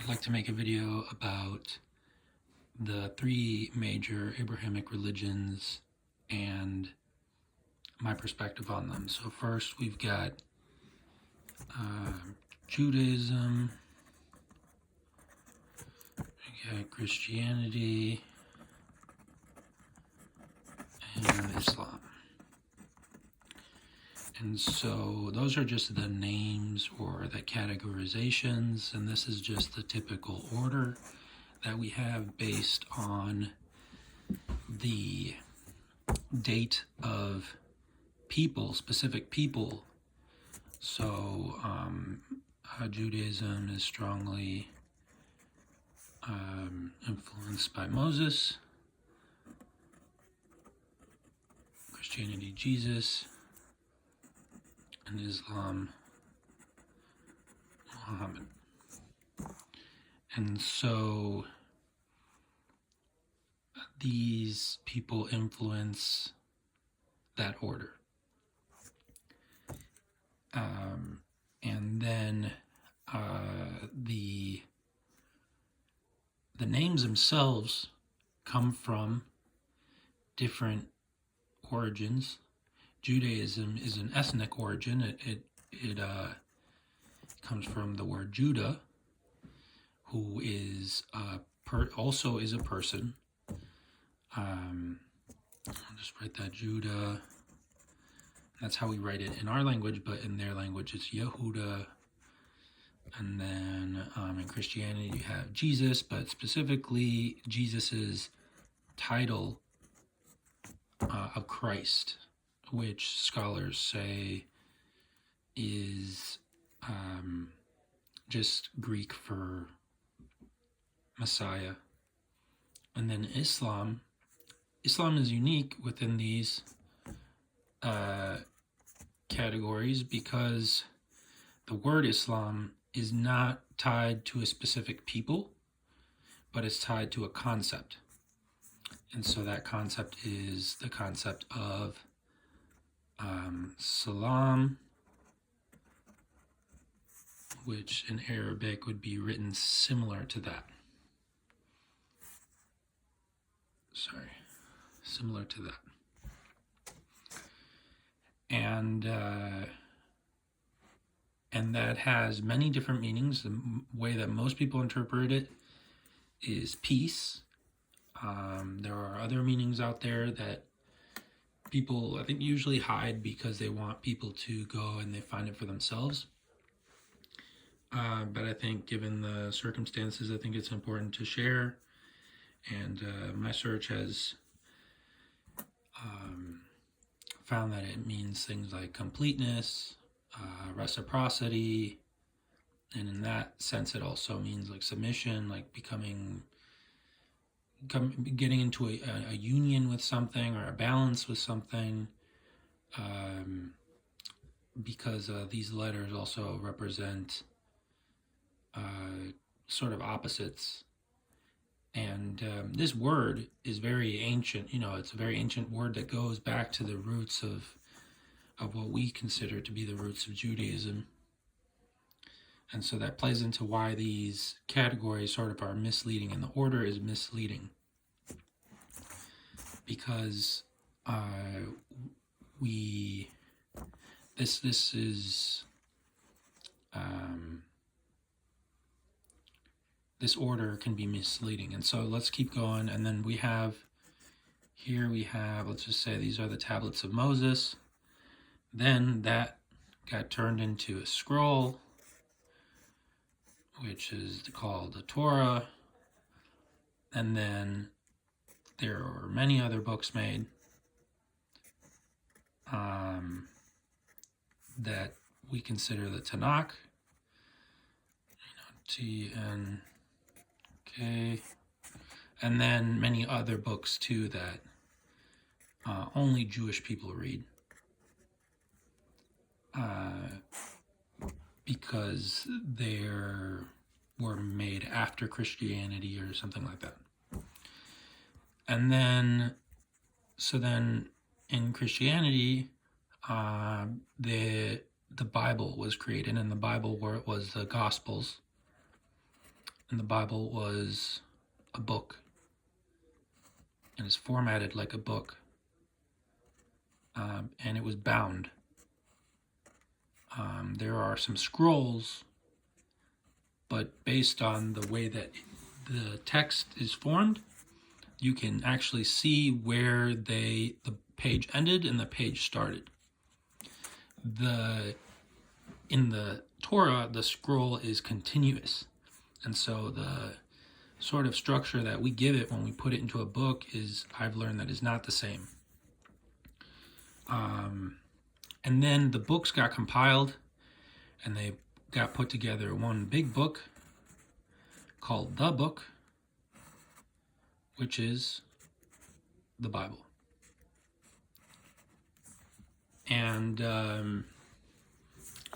I'd like to make a video about the three major Abrahamic religions and my perspective on them. So first we've got Judaism, we got Christianity, and Islam. And so those are just the names or the categorizations, and this is just the typical order that we have based on the date of people, specific people. So Judaism is strongly influenced by Moses, Christianity, Jesus, and Islam, Muhammad. And so these people influence that order. And then the names themselves come from different origins. Judaism is an ethnic origin. It comes from the word Judah, who is also is a person. I'll just write that Judah. That's how we write it in our language, but in their language it's Yehuda. And then in Christianity you have Jesus, but specifically Jesus's title of Christ, which scholars say is just Greek for Messiah. And then Islam is unique within these categories because the word Islam is not tied to a specific people, but it's tied to a concept. And so that concept is the concept of salam, which in Arabic would be written similar to that. Similar to that. And that has many different meanings. The way that most people interpret it is peace. There are other meanings out there that people, I think, usually hide because they want people to go and they find it for themselves. But I think given the circumstances, I think it's important to share. And my search has found that it means things like completeness, reciprocity, and in that sense it also means like submission, like getting into a union with something or a balance with something, because these letters also represent sort of opposites. And this word is very ancient. It's a very ancient word that goes back to the roots of what we consider to be the roots of Judaism. And so that plays into why these categories sort of are misleading, and the order is misleading. Because this order can be misleading. And so let's keep going. And then we have, let's just say these are the tablets of Moses. Then that got turned into a scroll, which is called the Torah. And then there are many other books made that we consider the Tanakh, T-N-K, and then many other books too that only Jewish people read, because they were made after Christianity or something like that. And then, in Christianity, the Bible was created, and the Bible was the Gospels. in the Bible was a book, and it's formatted like a book, and it was bound. There are some scrolls, but based on the way that the text is formed, you can actually see where the page ended and the page started. In the Torah, the scroll is continuous, and so the sort of structure that we give it when we put it into a book is, I've learned, that is not the same. And then the books got compiled, and they got put together one big book called the Book, which is the Bible. And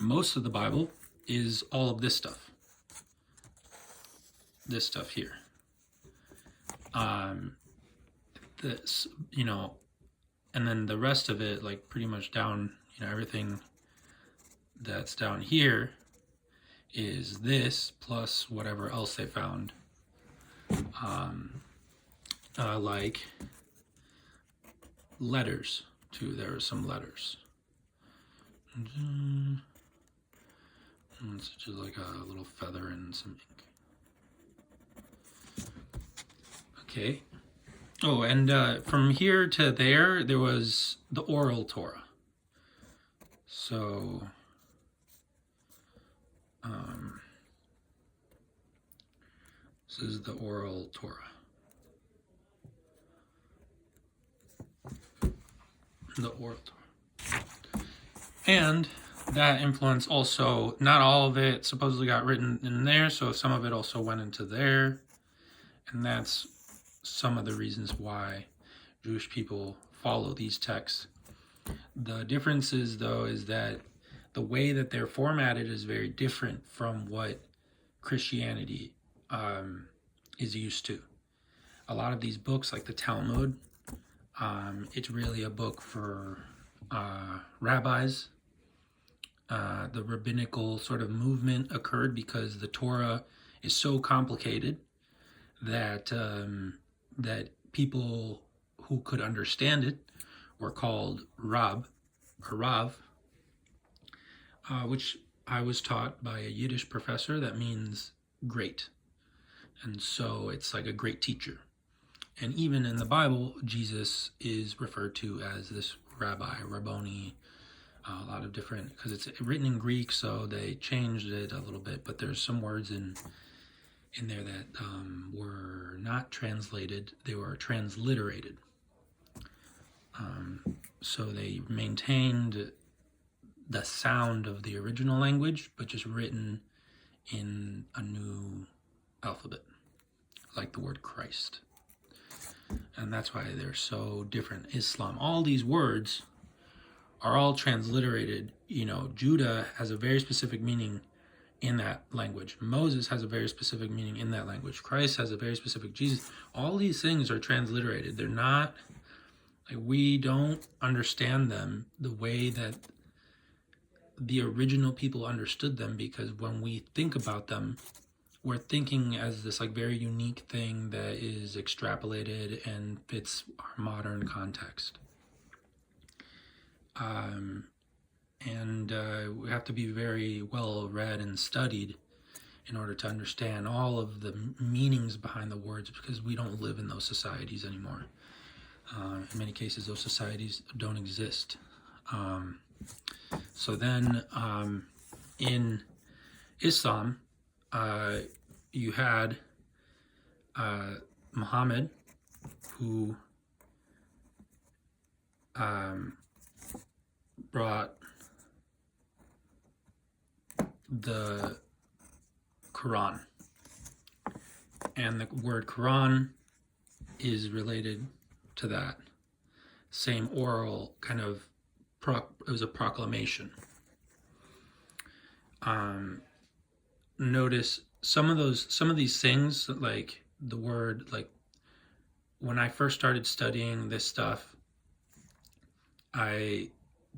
most of the Bible is all of this stuff. This stuff here. This, and then the rest of it, like pretty much down, everything that's down here is this plus whatever else they found. Like letters too. There are some letters. It's just like a little feather and some ink. Okay. Oh, and from here to there was the oral Torah. So, this is the oral Torah. The oral Torah. And that influence also, not all of it supposedly got written in there, so some of it also went into there. And that's some of the reasons why Jewish people follow these texts. The difference is, though, is that the way that they're formatted is very different from what Christianity is used to. A lot of these books, like the Talmud, it's really a book for rabbis. The rabbinical sort of movement occurred because the Torah is so complicated that that people who could understand it were called Rab, or Rav, which I was taught by a Yiddish professor that means great. And so it's like a great teacher. And even in the Bible, Jesus is referred to as this rabbi, Rabboni, a lot of different, because it's written in Greek, so they changed it a little bit, but there's some words in there that were not translated, they were transliterated. So they maintained the sound of the original language, but just written in a new alphabet, like the word Christ. And that's why they're so different. Islam, all these words are all transliterated. Judah has a very specific meaning in that language. Moses has a very specific meaning in that language. Christ has a very specific, Jesus. All these things are transliterated. They're not, we don't understand them the way that the original people understood them, because when we think about them, we're thinking as this very unique thing that is extrapolated and fits our modern context. We have to be very well read and studied in order to understand all of the meanings behind the words, because we don't live in those societies anymore. In many cases, those societies don't exist. So then in Islam, you had Muhammad, who brought the Quran. And the word Quran is related to that same oral kind of, it was a proclamation. Notice some of these things, like the word, like when I first started studying this stuff, I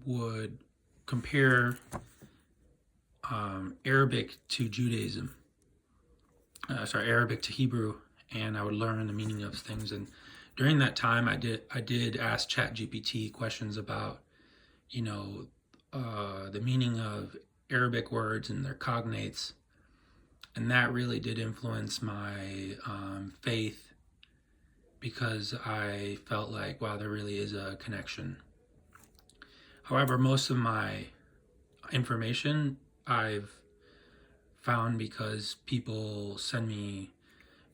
would compare Arabic to Judaism. Arabic to Hebrew, and I would learn the meaning of things. And during that time, I did ask ChatGPT questions about, you know, the meaning of Arabic words and their cognates, and that really did influence my faith, because I felt like, wow, there really is a connection. However, most of my information I've found because people send me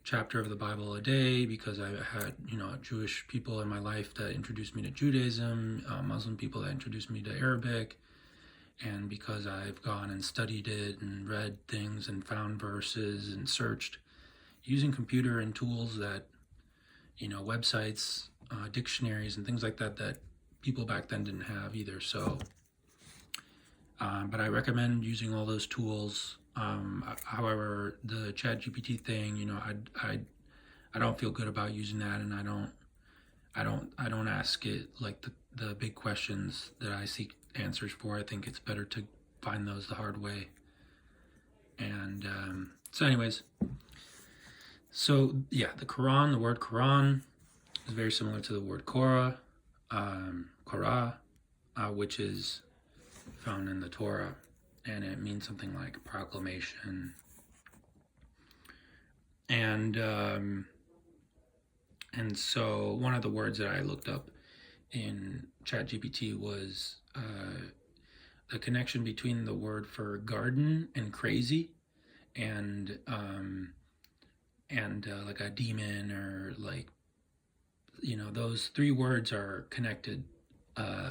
chapter of the Bible a day, because I had, Jewish people in my life that introduced me to Judaism, Muslim people that introduced me to Arabic, and because I've gone and studied it and read things and found verses and searched using computer and tools that, websites, dictionaries and things like that that people back then didn't have either. So, but I recommend using all those tools. However, the ChatGPT thing, I don't feel good about using that, and I don't ask it like the big questions that I seek answers for. I think it's better to find those the hard way. And so, anyways, the Quran, the word Quran is very similar to the word Korah, which is found in the Torah, and it means something like proclamation. And so one of the words that I looked up in ChatGPT was the connection between the word for garden and crazy, and like a demon, or like, those three words are connected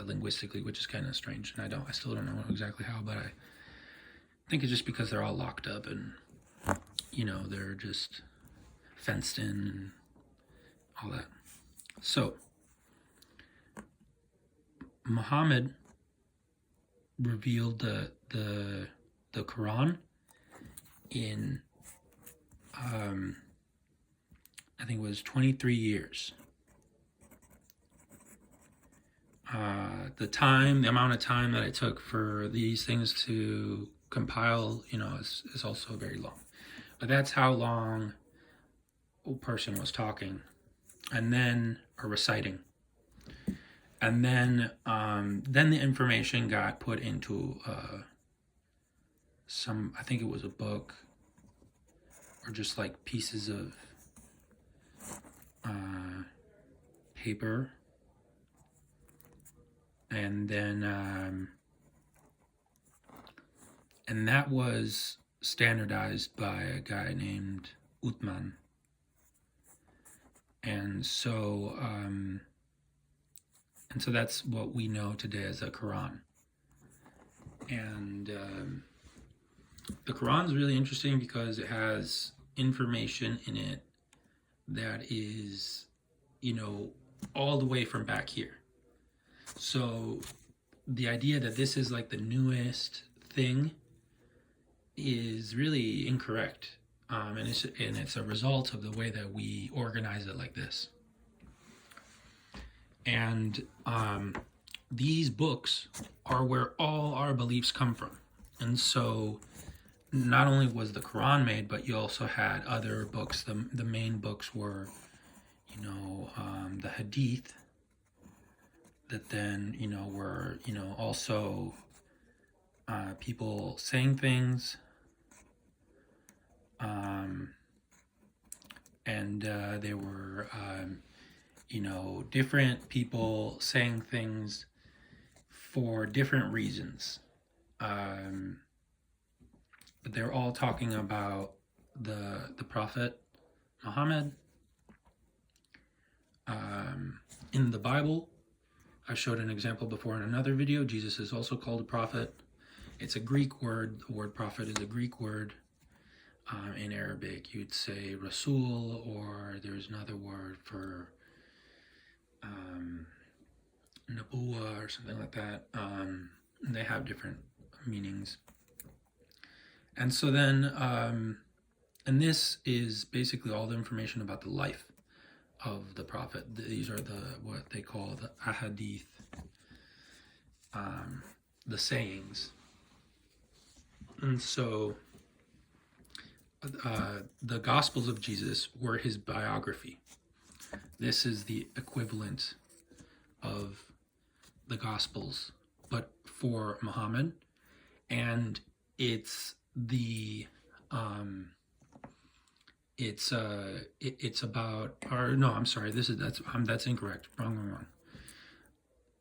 linguistically, which is kind of strange, and I still don't know exactly how, but I think it's just because they're all locked up and they're just fenced in and all that. So Muhammad revealed the Quran in I think it was 23 years. The amount of time that it took for these things to compile, is also very long. But that's how long a person was talking, and then, or reciting. And then the information got put into I think it was a book, or just like pieces of paper. And then, and that was standardized by a guy named Uthman. And so that's what we know today as the Quran. And the Quran is really interesting because it has information in it that is, all the way from back here. So the idea that this is like the newest thing is really incorrect. And it's a result of the way that we organize it like this. And these books are where all our beliefs come from. And so not only was the Quran made, but you also had other books. The main books were, the Hadith, that then, were, also people saying things. And they were, different people saying things for different reasons. But they're all talking about the Prophet Muhammad. In the Bible, I showed an example before in another video. Jesus is also called a prophet. It's a Greek word. The word prophet is a Greek word. In Arabic, you'd say Rasul, or there's another word for Nabuwa or something like that. They have different meanings. And so then, and this is basically all the information about the life of the Prophet. These are what they call the ahadith, the sayings. And so the Gospels of Jesus were his biography. This is the equivalent of the Gospels, but for Muhammad, and it's the it's about, or no, I'm sorry, that's incorrect, wrong.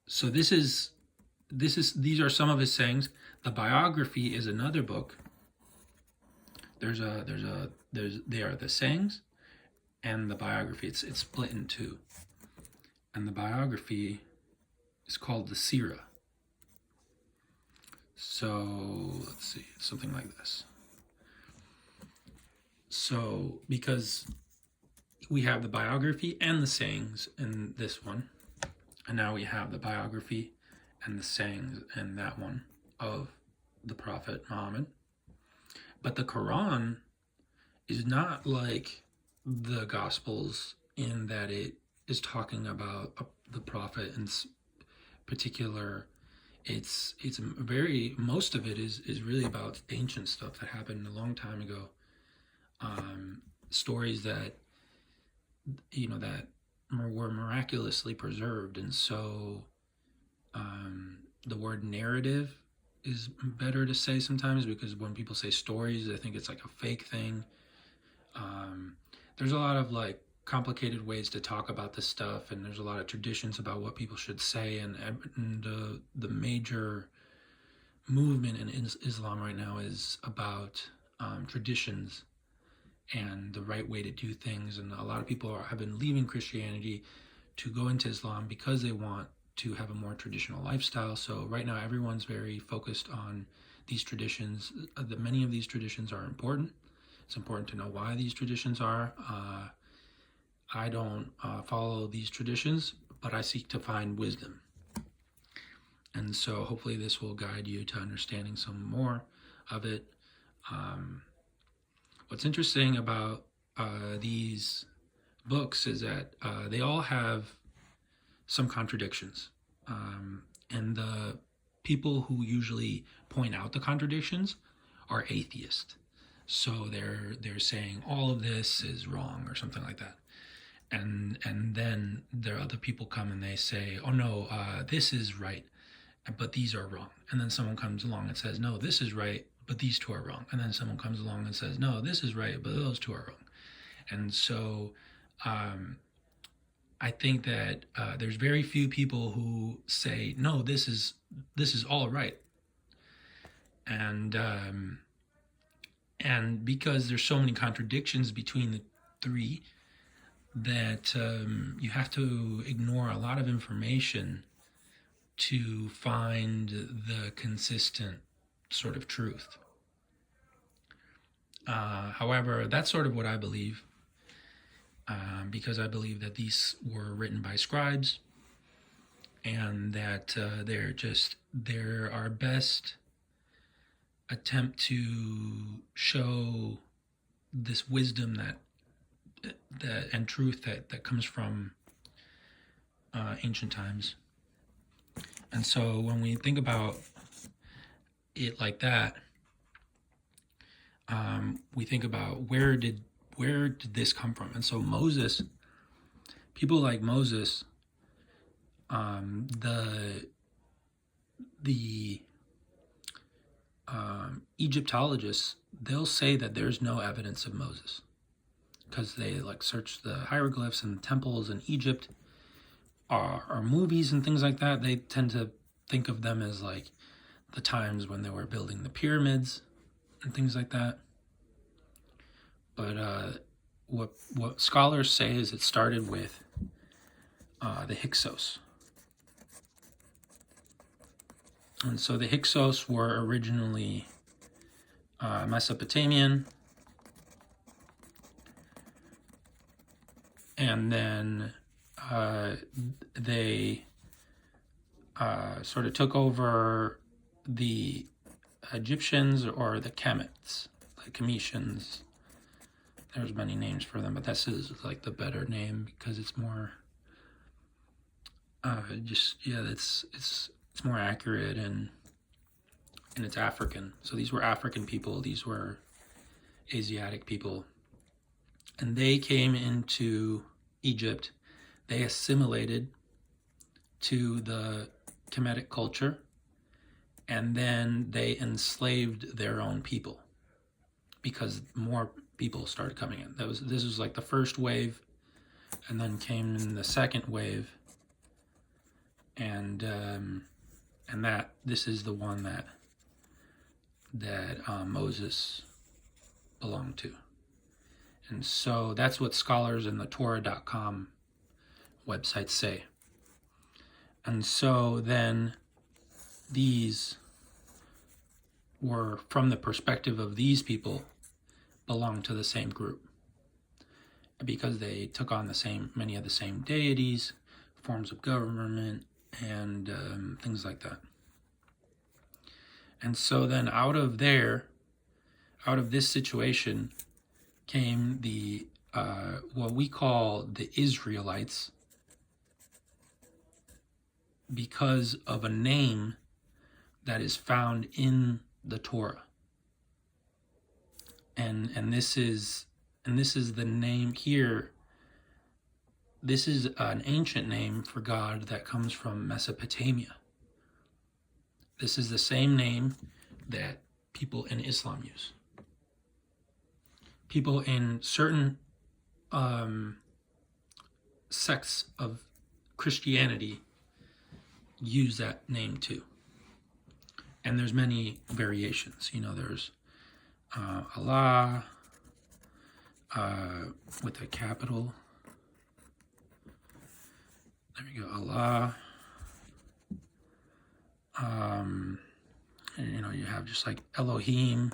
So these are some of his sayings. The biography is another book. They are the sayings and the biography. It's split in two, and the biography is called the Sirah. So let's see, something like this. So because we have the biography and the sayings in this one, and now we have the biography and the sayings in that one of the Prophet Muhammad. But the Quran is not like the Gospels in that it is talking about the Prophet in particular. It's very, most of it is really about ancient stuff that happened a long time ago. Stories that that were miraculously preserved, and so the word narrative is better to say sometimes, because when people say stories, I think it's like a fake thing. There's a lot of like complicated ways to talk about this stuff, and there's a lot of traditions about what people should say, and the major movement in Islam right now is about traditions and the right way to do things, and a lot of people have been leaving Christianity to go into Islam because they want to have a more traditional lifestyle. So right now everyone's very focused on these traditions. Many of these traditions are important. It's important to know why these traditions are. I don't follow these traditions, but I seek to find wisdom. And so hopefully this will guide you to understanding some more of it. What's interesting about these books is that they all have some contradictions. And the people who usually point out the contradictions are atheists. So they're saying all of this is wrong or something like that. And then there are other people come and they say, oh no, this is right, but these are wrong. And then someone comes along and says, no, this is right, but these two are wrong. And then someone comes along and says, no, this is right, but those two are wrong. And so I think that there's very few people who say, no, this is all right. And because there's so many contradictions between the three, that you have to ignore a lot of information to find the consistent sort of truth. However, that's sort of what I believe, because I believe that these were written by scribes, and that they're our best attempt to show this wisdom that and truth that comes from ancient times. And so when we think about it like that, we think about where did this come from? And so Moses, people like Moses, the Egyptologists, they'll say that there's no evidence of Moses, because they like search the hieroglyphs and the temples in Egypt, or movies and things like that. They tend to think of them as like the times when they were building the pyramids and things like that. But what scholars say is it started with the Hyksos. And so the Hyksos were originally Mesopotamian, and then they sort of took over the Egyptians, or the Kemets, the Cometians. There's many names for them, but this is like the better name because it's more it's more accurate, and it's African. So these were African people. These were Asiatic people. And they came into Egypt. They assimilated to the Kemetic culture, and then they enslaved their own people because more people started coming in. This was like the first wave, and then came in the second wave, and this is the one that Moses belonged to. And so that's what scholars in the Torah.com website say. And so then these were, from the perspective of these people, belonged to the same group because they took on many of the same deities, forms of government, and things like that. And so then out of this situation came the what we call the Israelites, because of a name that is found in the Torah. And this is the name here. This is an ancient name for God that comes from Mesopotamia. This is the same name that people in Islam use. People in certain sects of Christianity use that name too. And there's many variations. There's Allah with a capital. There we go, Allah. And, you have just like Elohim.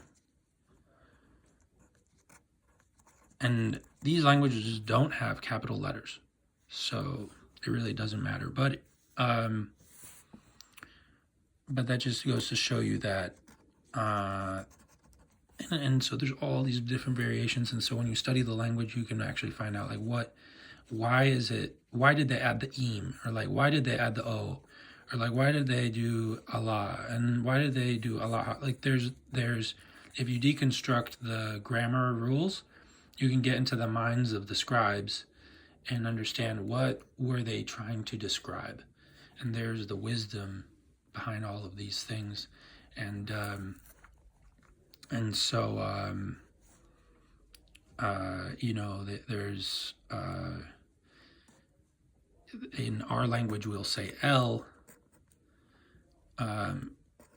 And these languages don't have capital letters, so it really doesn't matter. But that just goes to show you that, and so there's all these different variations. And so when you study the language, you can actually find out why did they add the im, or like why did they add the o, or like why did they do Allah, and why did they do Allah? Like there's if you deconstruct the grammar rules, you can get into the minds of the scribes and understand what were they trying to describe. And there's the wisdom behind all of these things. And so there's in our language we'll say El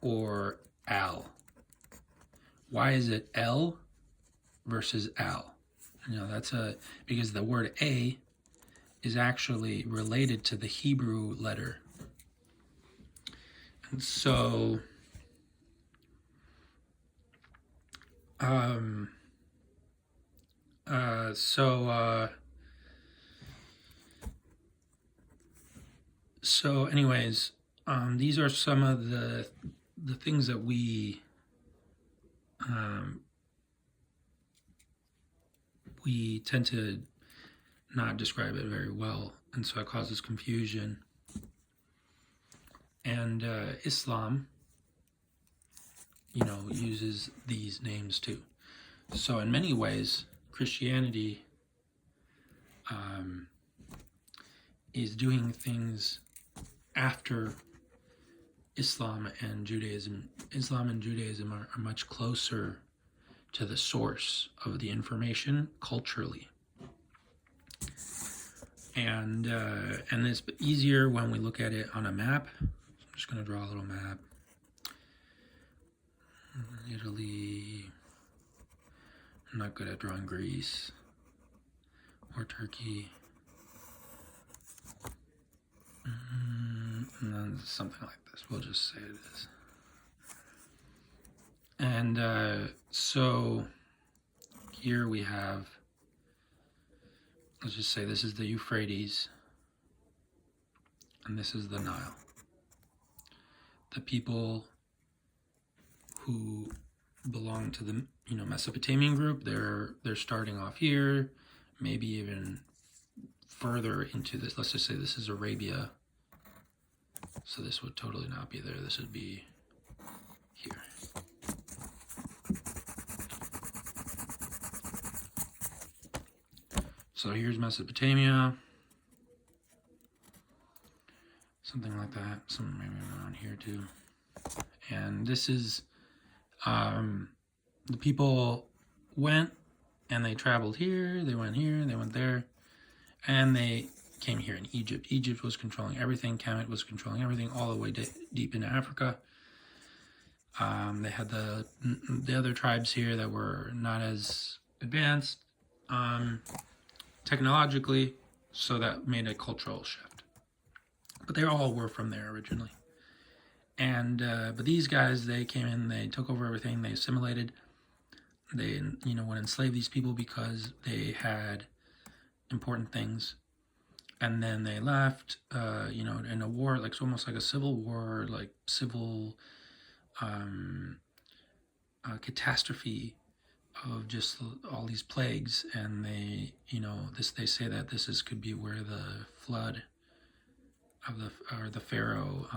or Al. Why is it El versus Al? That's because the word A is actually related to the Hebrew letter. And so anyways, these are some of the things that we tend to not describe it very well, and so it causes confusion. And Islam, uses these names too. So in many ways, Christianity is doing things after Islam and Judaism. Islam and Judaism are much closer to the source of the information culturally. And it's easier when we look at it on a map. So I'm just going to draw a little map. Italy. I'm not good at drawing Greece or Turkey. And then something like this. We'll just say it is. And so here we have, let's just say this is the Euphrates, and this is the Nile. The people who belong to the Mesopotamian group, they're starting off here, maybe even further into this. Let's just say this is Arabia. So this would totally not be there. This would be here. So here's Mesopotamia. Something like that. Some maybe around here too. And this is the people went and they traveled here, they went here, they went there, and they came here in Egypt. Egypt was controlling everything. Kemet was controlling everything all the way deep into Africa. They had the other tribes here that were not as advanced technologically, so that made a cultural shift. But they all were from there originally. And but these guys, they came in, they took over everything, they assimilated. They would enslave these people because they had important things, and then they left. In a war, like almost like a civil war, like civil catastrophe of just all these plagues, and they they say that this could be where the flood of the Pharaoh,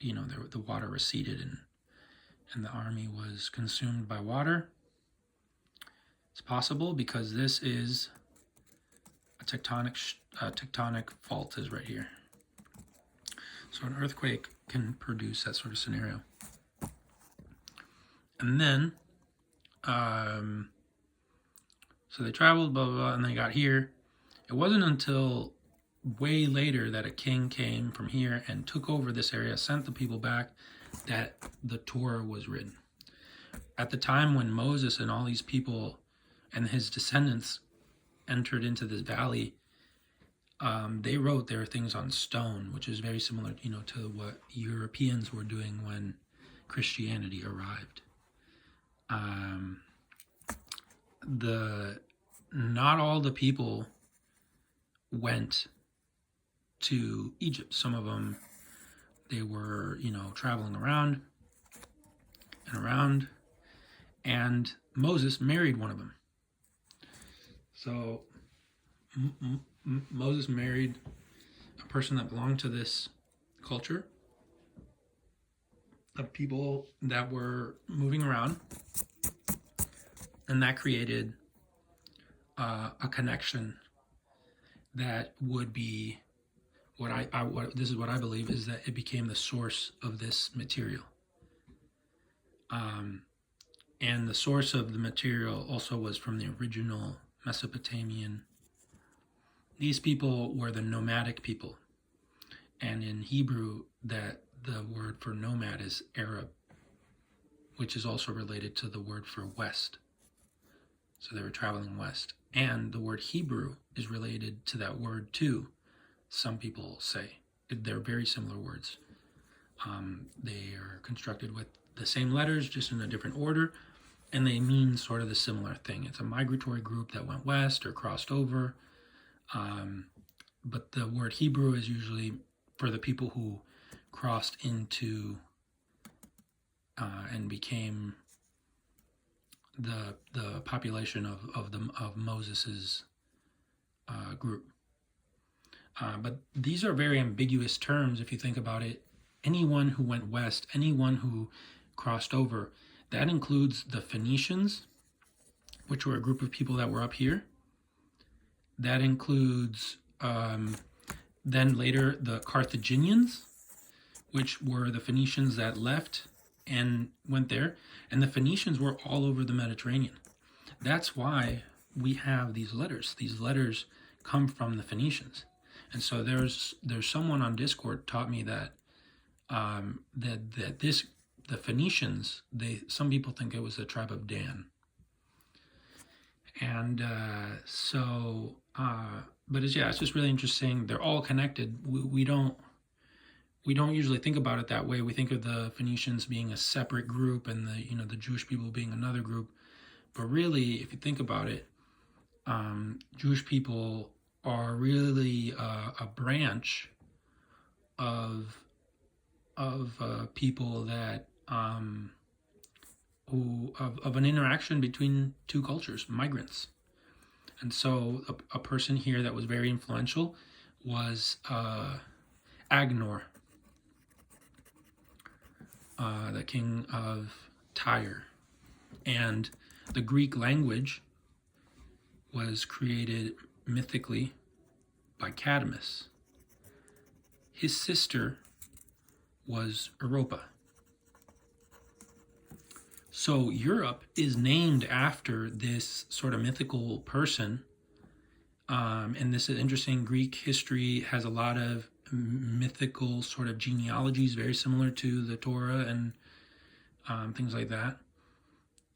the water receded and the army was consumed by water. It's possible because this is a tectonic fault is right here. So an earthquake can produce that sort of scenario. And then, so they traveled, blah, blah, blah, and they got here. It wasn't until way later that a king came from here and took over this area, sent the people back, that the Torah was written. At the time when Moses and all these people and his descendants entered into this valley, they wrote their things on stone, which is very similar, to what Europeans were doing when Christianity arrived. Not all the people went to Egypt. Some of them, they were, traveling around and around, and Moses married one of them. So Moses married a person that belonged to this culture of people that were moving around, and that created a connection that would be this is what I believe is that it became the source of this material. And the source of the material also was from the original Mesopotamian. These people were the nomadic people. And in Hebrew, that the word for nomad is Arab, which is also related to the word for west. So they were traveling west. And the word Hebrew is related to that word too, some people say. They're very similar words. They are constructed with the same letters, just in a different order, and they mean sort of the similar thing. It's a migratory group that went west or crossed over. But the word Hebrew is usually for the people who crossed into and became the population of Moses's group. But these are very ambiguous terms if you think about it. Anyone who went west, anyone who crossed over, that includes the Phoenicians, which were a group of people that were up here. That includes then later the Carthaginians, which were the Phoenicians that left and went there. And the Phoenicians were all over the Mediterranean. That's why we have these letters. These letters come from the Phoenicians. And so there's someone on Discord taught me that the Phoenicians, some people think it was the tribe of Dan. And but it's just really interesting. They're all connected. We don't usually think about it that way. We think of the Phoenicians being a separate group and the Jewish people being another group. But really, if you think about it, Jewish people are really a branch of people that of an interaction between two cultures, migrants. And so a person here that was very influential was Agenor, the king of Tyre. And the Greek language was created mythically by Cadmus. His sister was Europa. So Europe is named after this sort of mythical person. And this is interesting. Greek history has a lot of mythical sort of genealogies, very similar to the Torah and things like that.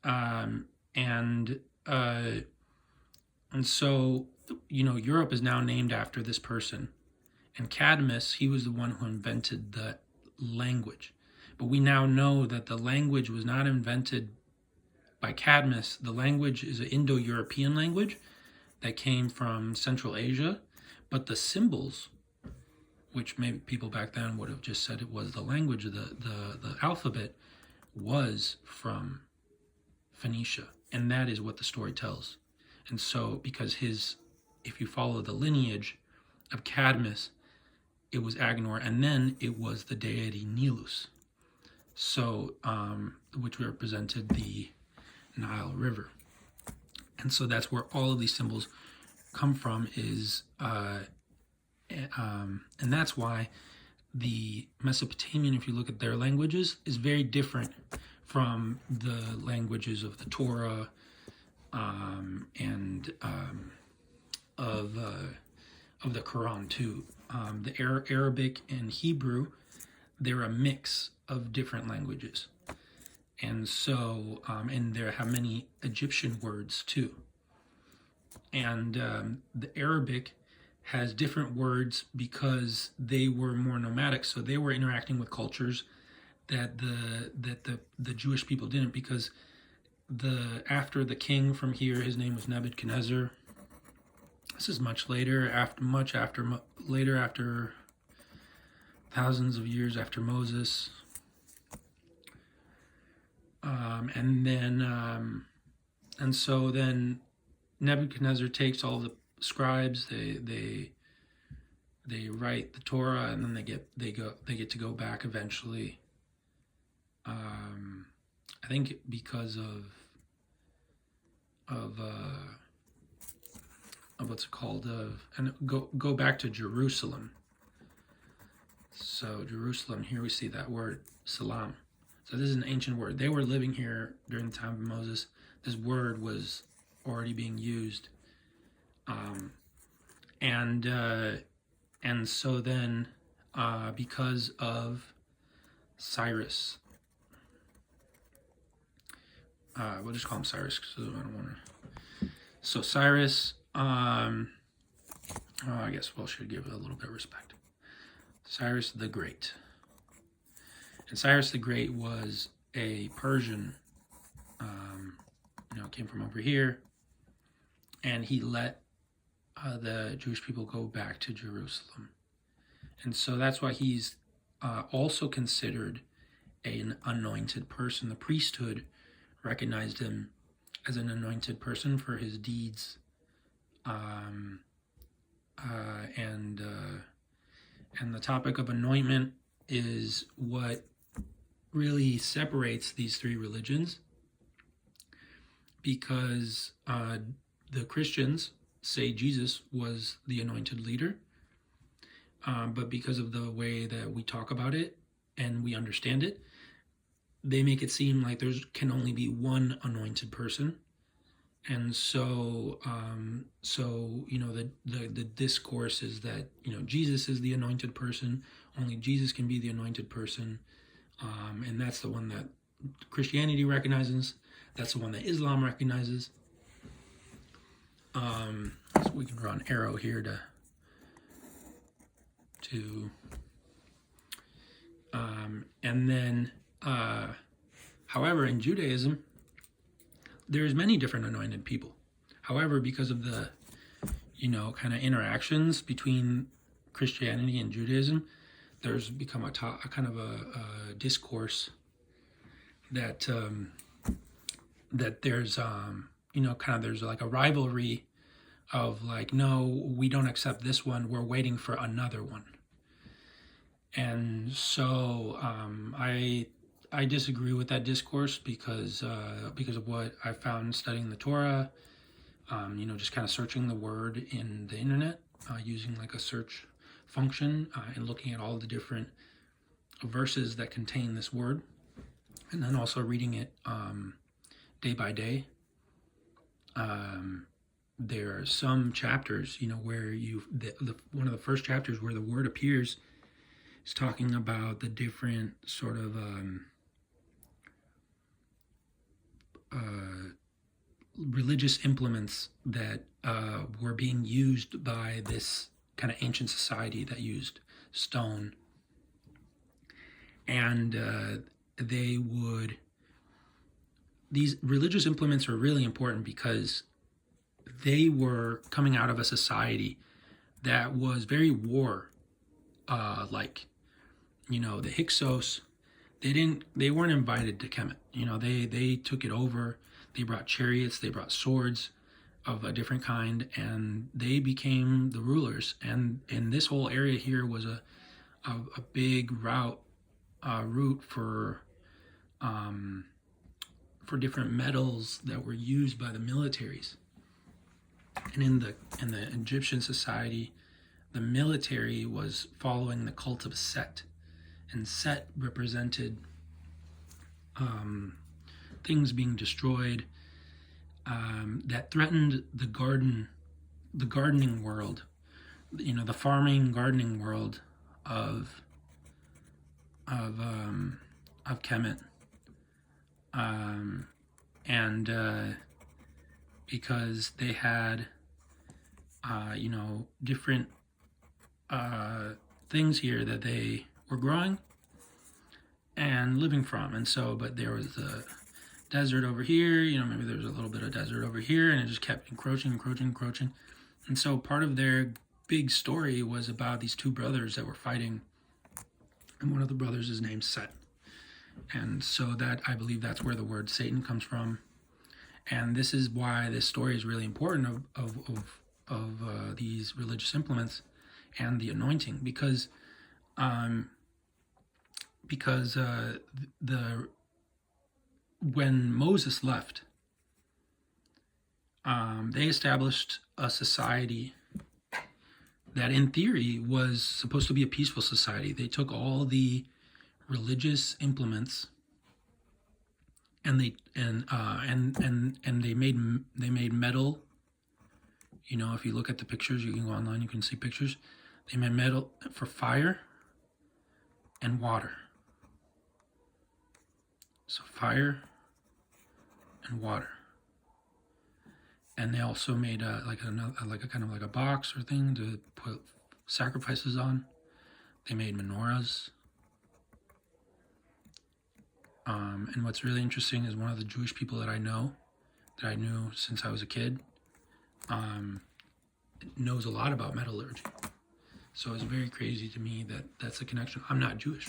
And so, Europe is now named after this person. And Cadmus, he was the one who invented the language. But we now know that the language was not invented by Cadmus. The language is an Indo-European language that came from Central Asia. But the symbols, which maybe people back then would have just said it was the language, the alphabet, was from Phoenicia. And that is what the story tells. And so, because if you follow the lineage of Cadmus, it was Agenor, and then it was the deity Nilus, so which represented the Nile River. And so that's where all of these symbols come from, and that's why the Mesopotamian, if you look at their languages, is very different from the languages of the Torah and of the Quran too. The Arabic and Hebrew, they're a mix of different languages, and so and there have many Egyptian words too. And the Arabic has different words because they were more nomadic, so they were interacting with cultures that the Jewish people didn't, because after the king from here, his name was Nebuchadnezzar. This is much later, after thousands of years after Moses. And so then Nebuchadnezzar takes all the scribes, they write the Torah, and then they get to go back eventually. I think because of what's it called, and go back to Jerusalem. So Jerusalem, here we see that word salam. So this is an ancient word. They were living here during the time of Moses. This word was already being used, and so then because of Cyrus, we'll just call him Cyrus, so I don't want to. So Cyrus, I guess we should give it a little bit of respect. Cyrus the Great. And Cyrus the Great was a Persian, came from over here, and he let the Jewish people go back to Jerusalem. And so that's why he's also considered an anointed person. The priesthood recognized him as an anointed person for his deeds, and the topic of anointment is what really separates these three religions, because the Christians say Jesus was the anointed leader, but because of the way that we talk about it and we understand it, they make it seem like there can only be one anointed person. And so, the discourse is that, Jesus is the anointed person. Only Jesus can be the anointed person. And that's the one that Christianity recognizes. That's the one that Islam recognizes. So we can draw an arrow here and then, however, in Judaism, there's many different anointed people. However, because of the, kind of interactions between Christianity and Judaism, there's become a kind of a discourse that there's, there's like a rivalry of like, no, we don't accept this one, we're waiting for another one. And so I disagree with that discourse because of what I found studying the Torah, Just kind of searching the word in the internet using like a search function and looking at all the different verses that contain this word, and then also reading it day by day. There are some chapters, where one of the first chapters where the word appears is talking about the different sort of religious implements that were being used by this kind of ancient society that used stone. And these religious implements are really important because they were coming out of a society that was very war like. The Hyksos, they weren't invited to Kemet. They took it over. They brought chariots, they brought swords of a different kind, and they became the rulers. And this whole area here was a big route for different metals that were used by the militaries. And in the Egyptian society, the military was following the cult of Set, and Set represented things being destroyed that threatened the gardening world, the farming gardening world of Kemet, and because they had different things here that they were growing and living from. And so, but there was the desert over here, maybe there was a little bit of desert over here, and it just kept encroaching. And so part of their big story was about these two brothers that were fighting, and one of the brothers is named Set. And so that, I believe that's where the word Satan comes from. And this is why this story is really important of these religious implements and the anointing, because when Moses left, they established a society that in theory was supposed to be a peaceful society. They took all the religious implements and they made metal. If you look at the pictures, you can go online, you can see pictures. They made metal for fire and water. So fire and water. And they also made a kind of like a box or thing to put sacrifices on. They made menorahs. And what's really interesting is one of the Jewish people that I knew since I was a kid, knows a lot about metallurgy. So it's very crazy to me that that's a connection. I'm not Jewish.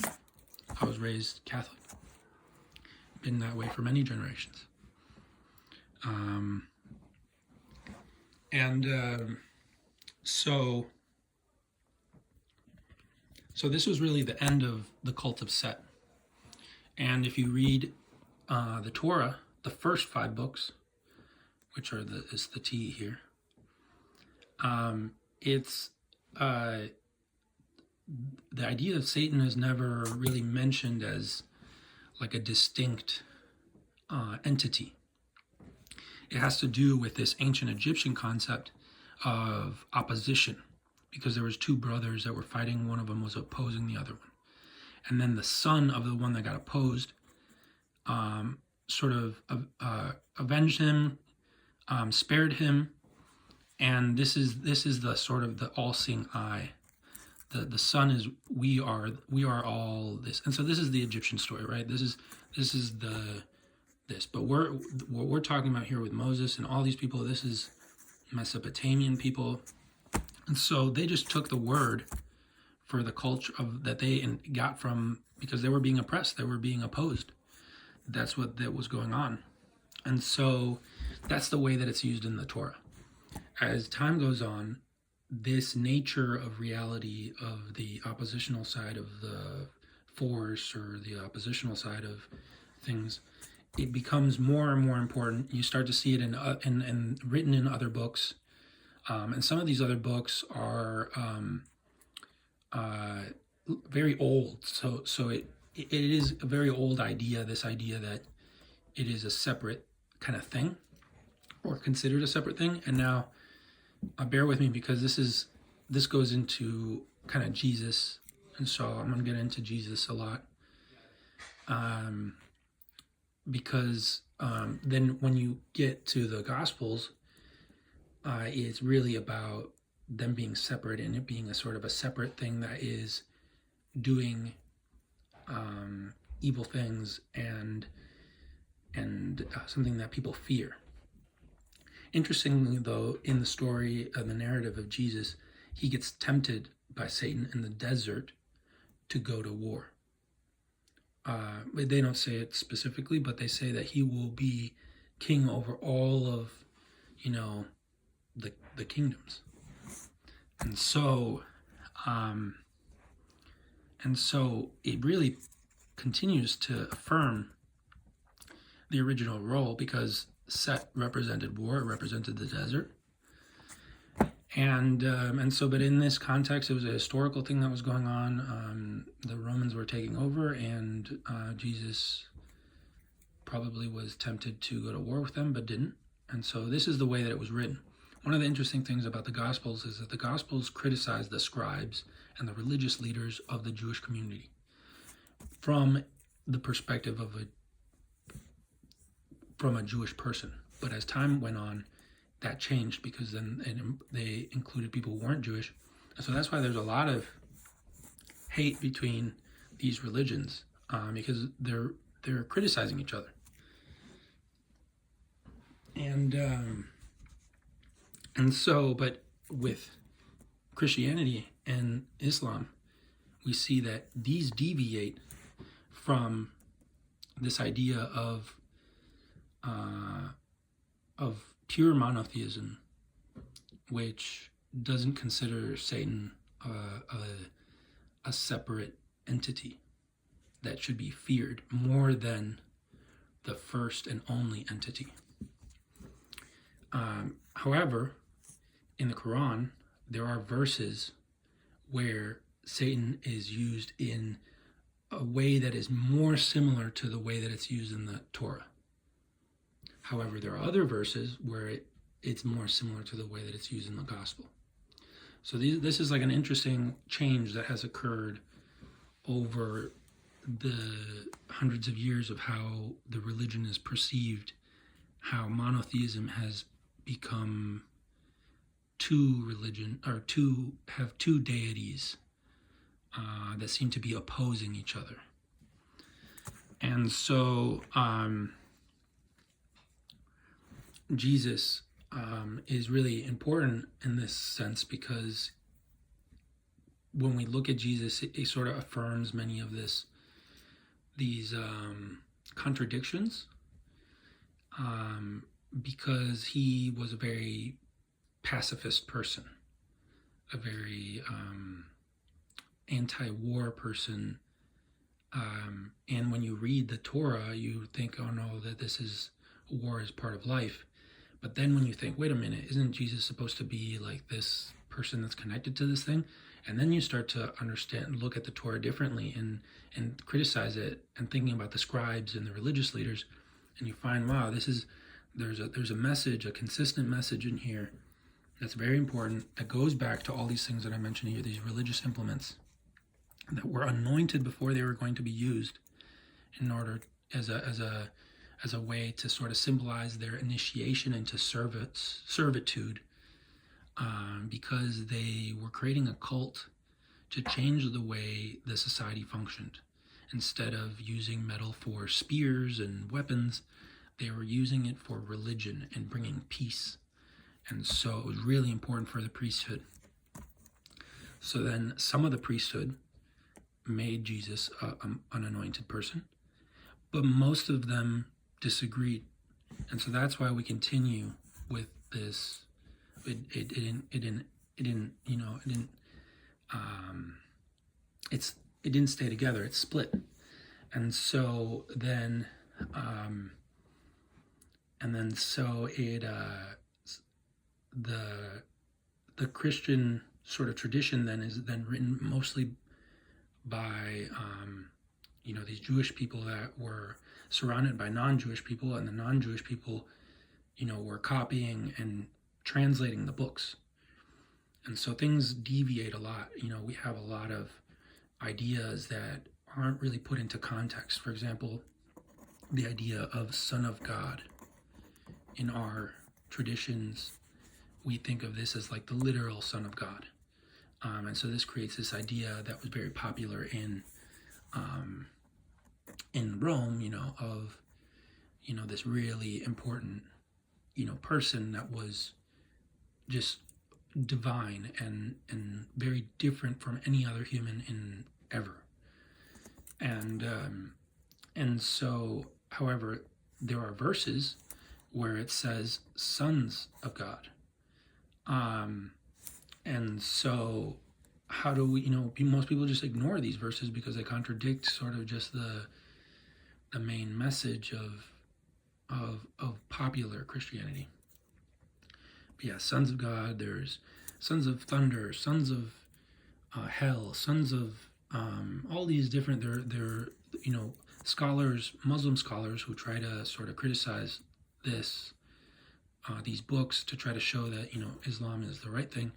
I was raised Catholic. Been that way for many generations. So this was really the end of the cult of Set. And if you read the Torah, the first 5 books, which is the T here, it's the idea of Satan is never really mentioned as like a distinct entity. It has to do with this ancient Egyptian concept of opposition, because there was 2 brothers that were fighting. One of them was opposing the other one. And then the son of the one that got opposed sort of avenged him, spared him. And this is the sort of the all-seeing eye. The son is we are all this. And so this is the Egyptian story, right? This is this. But what we're talking about here with Moses and all these people, this is Mesopotamian people. And so they just took the word for the culture that they got from, because they were being oppressed, they were being opposed. That's what that was going on. And so that's the way that it's used in the Torah. As time goes on, this nature of reality of the oppositional side of the force or the oppositional side of things it becomes more and more important. You start to see it in written in other books, and some of these other books are very old. So it is a very old idea. This idea that it is a separate kind of thing, or considered a separate thing. And now, bear with me, because this goes into kind of Jesus, and so I'm going to get into Jesus a lot. Because then when you get to the Gospels, it's really about them being separate, and it being a sort of a separate thing that is doing evil things and something that people fear. Interestingly, though, in the story of the narrative of Jesus, he gets tempted by Satan in the desert to go to war. They don't say it specifically, but they say that he will be king over all of, the kingdoms. And so it really continues to affirm the original role, because Set represented war, it represented the desert. But in this context, it was a historical thing that was going on. The Romans were taking over, and Jesus probably was tempted to go to war with them, but didn't. And so this is the way that it was written. One of the interesting things about the Gospels is that the Gospels criticize the scribes and the religious leaders of the Jewish community from the perspective of from a Jewish person. But as time went on, that changed, because then they included people who weren't Jewish. And so that's why there's a lot of hate between these religions, because they're criticizing each other. But with Christianity and Islam, we see that these deviate from this idea of pure monotheism, which doesn't consider Satan a separate entity that should be feared more than the first and only entity. However, in the Quran, there are verses where Satan is used in a way that is more similar to the way that it's used in the Torah. However, there are other verses where it's more similar to the way that it's used in the gospel. So this is like an interesting change that has occurred over the hundreds of years of how the religion is perceived, how monotheism has become two deities that seem to be opposing each other. And so Jesus is really important in this sense, because when we look at Jesus, it sort of affirms many of these contradictions, because he was a very pacifist person, a very anti-war person. And when you read the Torah, you think, oh no, that war is part of life. But then when you think, wait a minute, isn't Jesus supposed to be like this person that's connected to this thing? And then you start to understand, look at the Torah differently and criticize it, and thinking about the scribes and the religious leaders, and you find, wow, there's a message, a consistent message in here that's very important, that goes back to all these things that I mentioned here, these religious implements that were anointed before they were going to be used, in order as a way to sort of symbolize their initiation into servitude, because they were creating a cult to change the way the society functioned. Instead of using metal for spears and weapons, they were using it for religion and bringing peace. And so it was really important for the priesthood. So then some of the priesthood made Jesus an anointed person, but most of them disagreed. And so that's why we continue with this. It didn't stay together. It split. And so then And then so it the Christian sort of tradition then is then written mostly by these Jewish people that were surrounded by non-Jewish people, and the non-Jewish people were copying and translating the books. And so things deviate a lot. We have a lot of ideas that aren't really put into context. For example, the idea of Son of God. In our traditions, we think of this as like the literal Son of God. And so this creates this idea that was very popular in Rome, of, this really important, person that was just divine and very different from any other human in ever. And so, however, there are verses where it says sons of God. And so how do we, most people just ignore these verses because they contradict sort of just the main message of popular Christianity. But yeah, sons of God, there's sons of thunder, sons of hell, sons of all these different, they're scholars, Muslim scholars who try to sort of criticize these books to try to show that Islam is the right thing.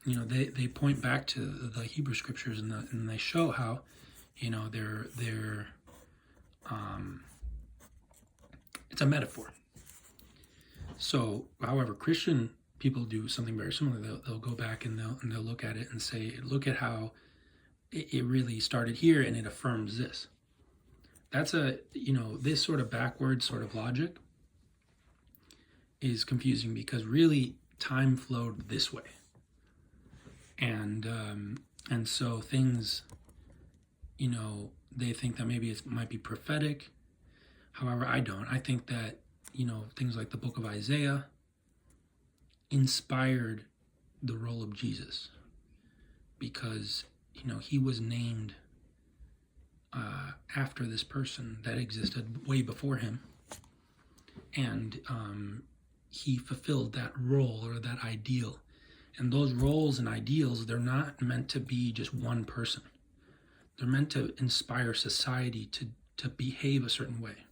They point back to the Hebrew scriptures and they show how they're it's a metaphor. So, however, Christian people do something very similar. They'll go back and they'll look at it and say, look at how it really started here and it affirms this. That's this sort of backwards sort of logic is confusing because really time flowed this way. And so things, they think that maybe it might be prophetic. However, I don't. I think that, things like the book of Isaiah inspired the role of Jesus because, he was named after this person that existed way before him. And he fulfilled that role or that ideal. And those roles and ideals, they're not meant to be just one person. They're meant to inspire society to behave a certain way.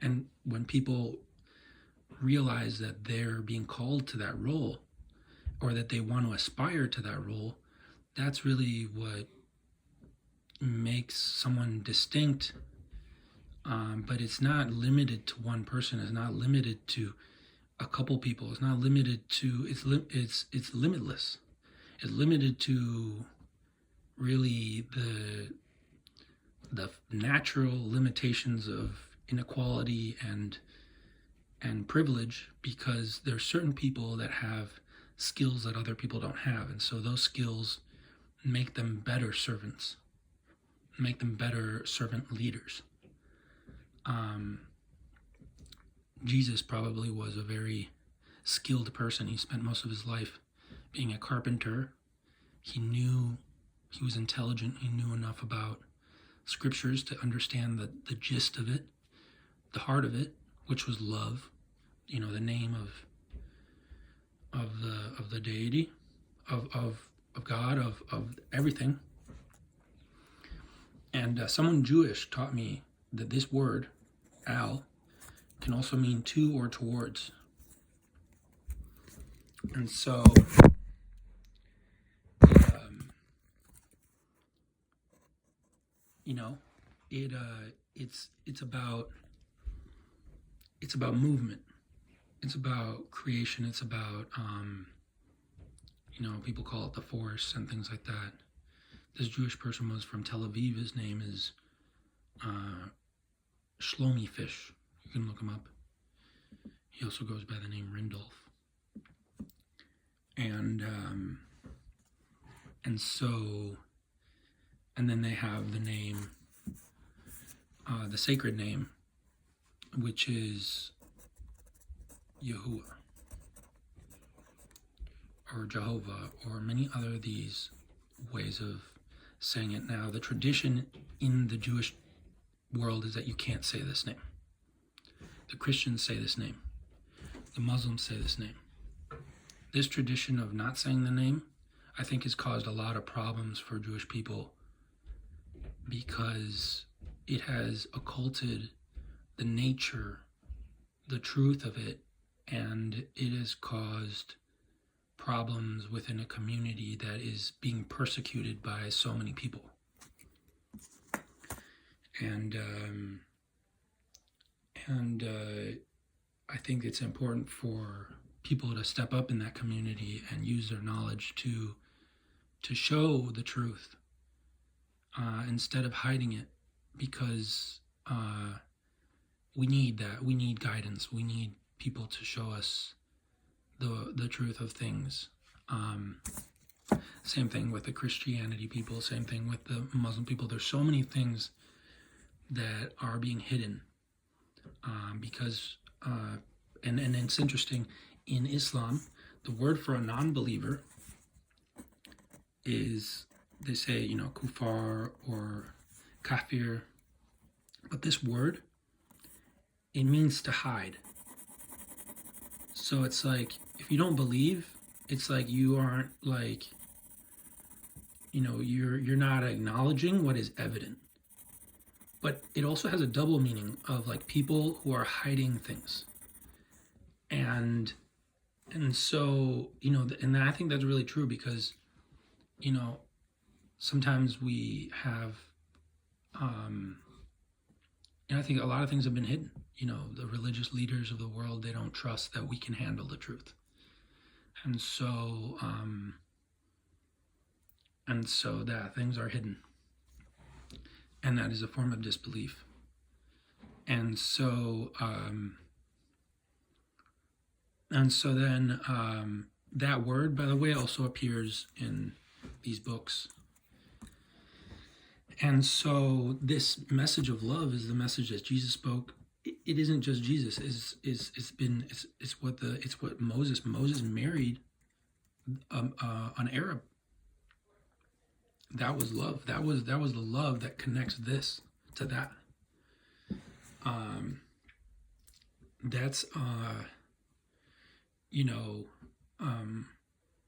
And when people realize that they're being called to that role or that they want to aspire to that role, that's really what makes someone distinct. But it's not limited to one person. It's not limited to a couple people. It's not limited to, it's limitless. It's limited to really the natural limitations of inequality and privilege, because there's certain people that have skills that other people don't have, and so those skills make them better servants, make them better servant leaders. Jesus probably was a very skilled person. He spent most of his life being a carpenter. He was intelligent. He knew enough about scriptures to understand the gist of it, the heart of it, which was love. The name of the deity, of God, of everything. And someone Jewish taught me that this word, al, can also mean to or towards. And so it's about movement. It's about creation. It's about people call it the force and things like that. This Jewish person was from Tel Aviv. His name is Shlomi Fish. You can look him up. He also goes by the name Rindolph. And then they have the name, the sacred name, which is Yahuwah or Jehovah, or many other of these ways of saying it. Now, the tradition in the Jewish world is that you can't say this name. The Christians say this name. The Muslims say this name. This tradition of not saying the name, I think, has caused a lot of problems for Jewish people because it has occulted the nature, the truth of it, and it has caused problems within a community that is being persecuted by so many people. And I think it's important for people to step up in that community and use their knowledge to show the truth instead of hiding it, because we need that. We need guidance. We need people to show us the truth of things. Same thing with the Christianity people, same thing with the Muslim people. There's so many things that are being hidden because, and it's interesting, in Islam, the word for a non-believer is, they say, kufar or kafir, but this word, it means to hide. So it's like, if you don't believe, it's like you aren't like, you're not acknowledging what is evident. But it also has a double meaning of like people who are hiding things. And so, and I think that's really true because, sometimes we have, I think a lot of things have been hidden. The religious leaders of the world, they don't trust that we can handle the truth. And so that things are hidden. And that is a form of disbelief. And so then that word, by the way, also appears in these books. And so this message of love is the message that Jesus spoke. It isn't just Jesus. It's what Moses married an Arab. That was love. That was the love that connects this to that. That's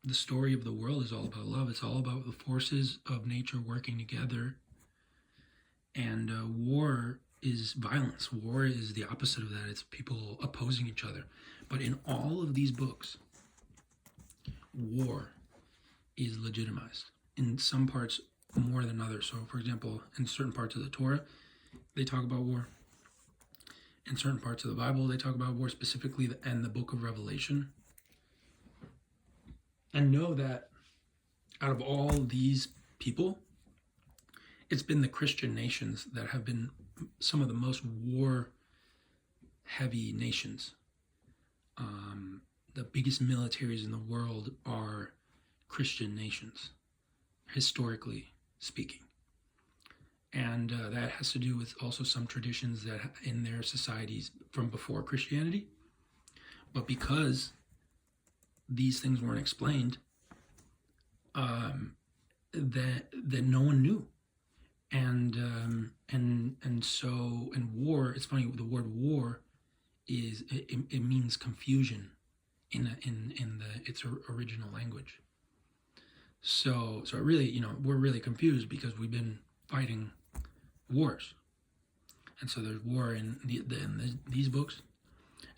the story of the world is all about love. It's all about the forces of nature working together. And war is violence. War is the opposite of that. It's people opposing each other. But in all of these books, war is legitimized. In some parts more than others. So, for example, in certain parts of the Torah, they talk about war. In certain parts of the Bible, they talk about war, specifically and the book of Revelation. And know that out of all these people, it's been the Christian nations that have been some of the most war-heavy nations. The biggest militaries in the world are Christian nations, historically speaking. And that has to do with also some traditions that in their societies from before Christianity. But because these things weren't explained, that no one knew. And war, it's funny, the word war is, it means confusion in its original language. So it really, we're really confused because we've been fighting wars. And so there's war in these books,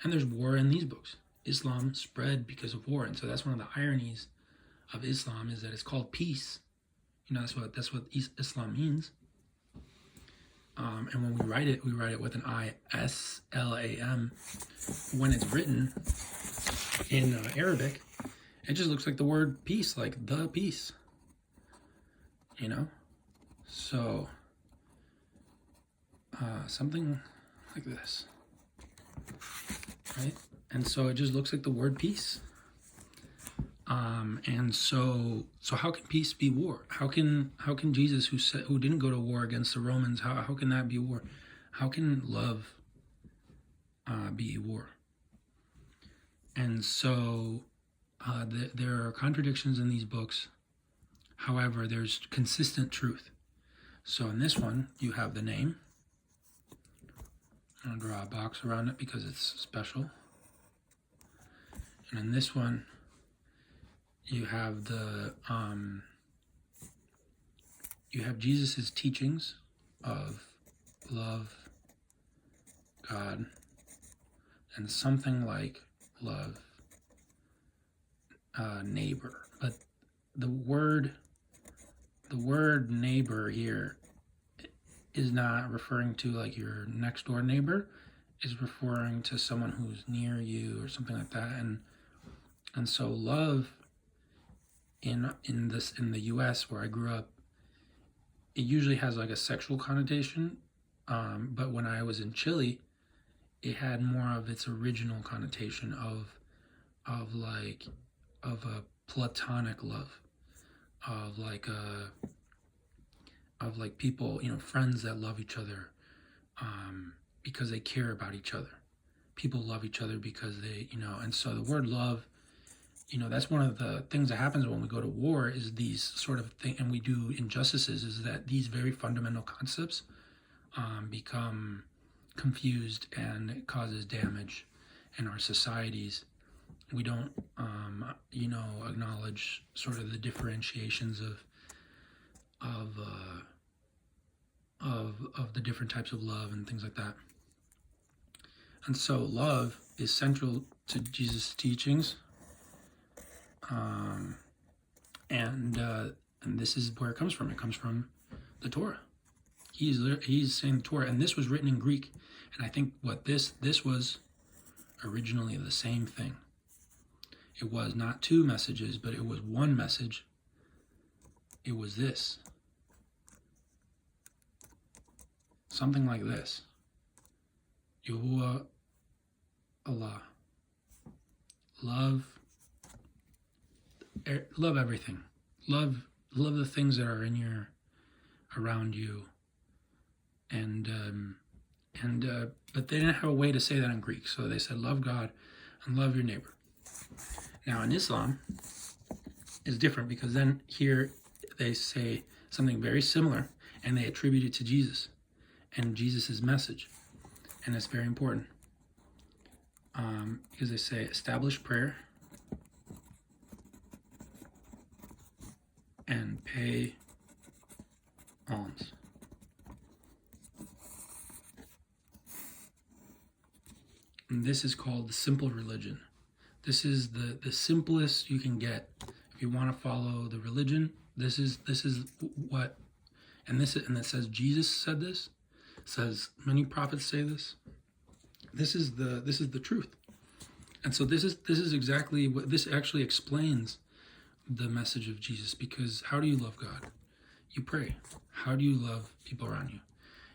and there's war in these books. Islam spread because of war, and so that's one of the ironies of Islam, is that it's called peace. That's what Islam means. And when we write it with an I-S-L-A-M. When it's written in Arabic, it just looks like the word peace, like the peace. So something like this, right? And so it just looks like the word peace. And so how can peace be war? How can Jesus, who didn't go to war against the Romans, how can that be war? How can love be war? And so there are contradictions in these books. However, there's consistent truth. So in this one, you have the name, I'm going to draw a box around it because it's special. And in this one, you have you have Jesus's teachings of love God and something like love neighbor. But the word neighbor here is not referring to like your next door neighbor. Is referring to someone who's near you or something like that. And so love in the US where I grew up, it usually has like a sexual connotation. But when I was in Chile, it had more of its original connotation of a platonic love, of like people, friends that love each other because they care about each other. People love each other because they, and so the word love, that's one of the things that happens when we go to war is these sort of things, and we do injustices, is that these very fundamental concepts become confused, and it causes damage in our societies. We don't, acknowledge sort of the differentiations of the different types of love and things like that. And so love is central to Jesus' teachings, and this is where it comes from. It comes from the Torah. He's saying the Torah, and this was written in Greek. And I think what this was originally the same thing. It was not two messages, but it was one message. It was this. Something like this. Yahuwah Allah. Love everything. Love the things that are around you. But they didn't have a way to say that in Greek, so they said love God and love your neighbor. Now in Islam, it's different because then here they say something very similar and they attribute it to Jesus and Jesus' message, and it's very important because they say establish prayer and pay alms. And this is called the simple religion. This is the simplest you can get if you want to follow the religion. This is what, and it says Jesus said this. It says many prophets say this. This is the truth. And so this is exactly what this actually explains the message of Jesus, because how do you love God? You pray. How do you love people around you?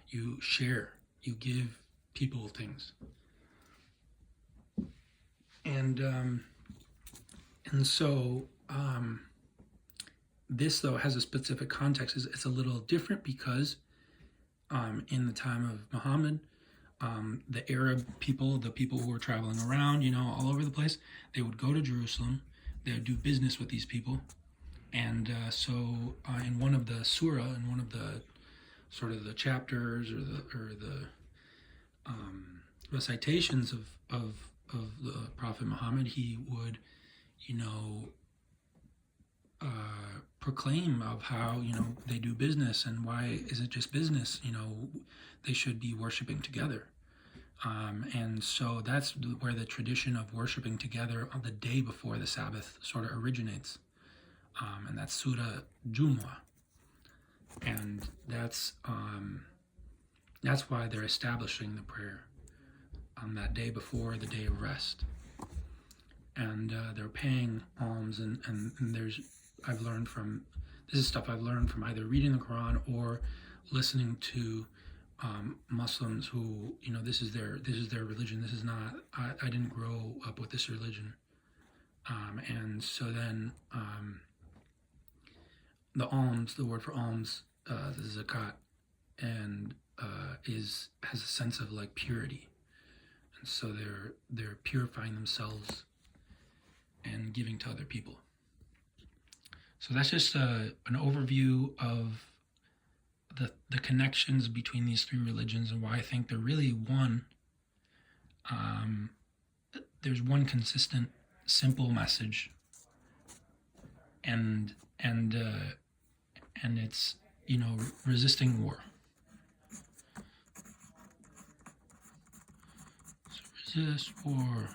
You share. You give people things. And so this though has a specific context. It's a little different because in the time of Muhammad, the Arab people, the people who were traveling around, all over the place, they would go to Jerusalem. They would do business with these people, and so in one of the surah, in one of the sort of the chapters or the recitations of the Prophet Muhammad, he would, proclaim of how, they do business and why is it just business, they should be worshiping together. And so that's where the tradition of worshiping together on the day before the Sabbath sort of originates. And that's Surah Jumu'ah. And that's why they're establishing the prayer on that day before the day of rest. And they're paying alms, and this is stuff I've learned from either reading the Quran or listening to Muslims who, this is their religion. This is not, I didn't grow up with this religion. And so then the alms, the word for alms, the zakat, and has a sense of like purity. And so they're purifying themselves and giving to other people. So that's just an overview of the connections between these three religions and why I think they're really one there's one consistent, simple message, and it's, resisting war. So resist war.